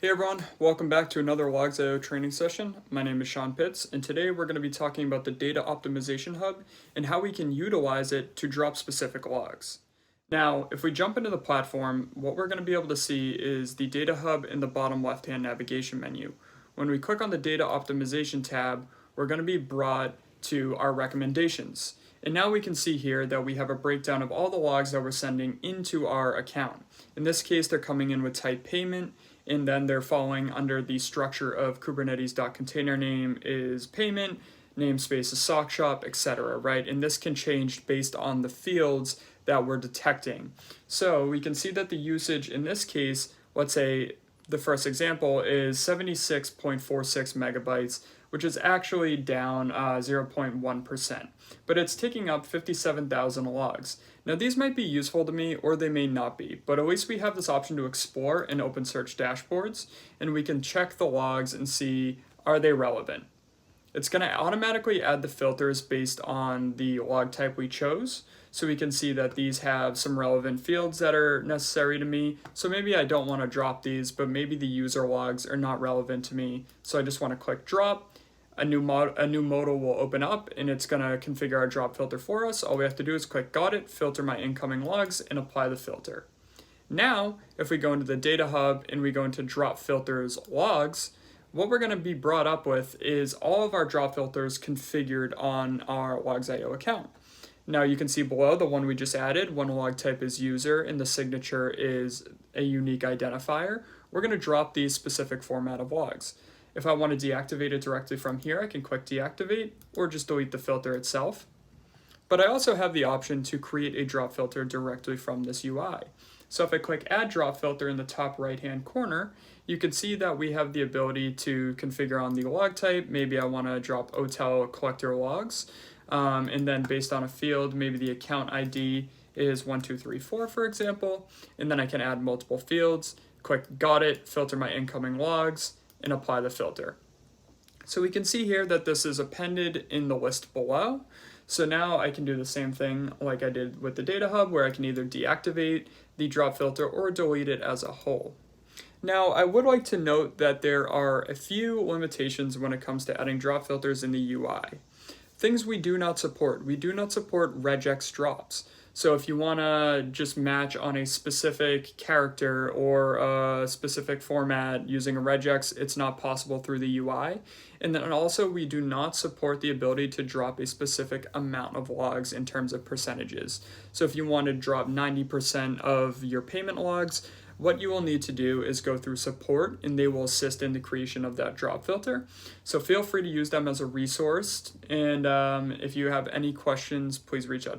Hey everyone, welcome back to another Logs.io training session. My name is Sean Pitts, and today we're going to be talking about the Data Optimization Hub and how we can utilize it to drop specific logs. Now, if we jump into the platform, what we're going to be able to see is the Data Hub in the bottom left-hand navigation menu. When we click on the Data Optimization tab, we're going to be brought to our recommendations. And now we can see here that we have a breakdown of all the logs that we're sending into our account. In this case, they're coming in with type payment, and then they're falling under the structure of Kubernetes.container name is payment, namespace is sock shop, etc. Right? And this can change based on the fields that we're detecting. So we can see that the usage in this case, let's say the first example is 76.46 megabytes, which is actually down 0.1%, but it's taking up 57,000 logs. Now these might be useful to me or they may not be, but at least we have this option to explore in OpenSearch Dashboards, and we can check the logs and see, are they relevant? It's going to automatically add the filters based on the log type we chose. So we can see that these have some relevant fields that are necessary to me. So maybe I don't want to drop these, but maybe the user logs are not relevant to me. So I just want to click drop. A new modal will open up and it's going to configure our drop filter for us. All we have to do is click got it, filter my incoming logs, and apply the filter. Now, if we go into the data hub and we go into drop filters logs, what we're going to be brought up with is all of our drop filters configured on our Logs.io account. Now you can see below the one we just added, one log type is user and the signature is a unique identifier. We're going to drop these specific format of logs. If I want to deactivate it directly from here, I can click deactivate or just delete the filter itself. But I also have the option to create a drop filter directly from this UI. So if I click add drop filter in the top right hand corner, you can see that we have the ability to configure on the log type. Maybe I want to drop hotel collector logs. And then based on a field, maybe the account ID is 1234, for example. And then I can add multiple fields, click got it, filter my incoming logs, and apply the filter. So we can see here that this is appended in the list below. So now I can do the same thing like I did with the data hub, where I can either deactivate the drop filter or delete it as a whole. Now, I would like to note that there are a few limitations when it comes to adding drop filters in the UI. Things we do not support. We do not support regex drops. So if you want to just match on a specific character or a specific format using a regex, it's not possible through the UI. And then also we do not support the ability to drop a specific amount of logs in terms of percentages. So if you want to drop 90% of your payment logs, what you will need to do is go through support and they will assist in the creation of that drop filter. So feel free to use them as a resource. And if you have any questions, please reach out to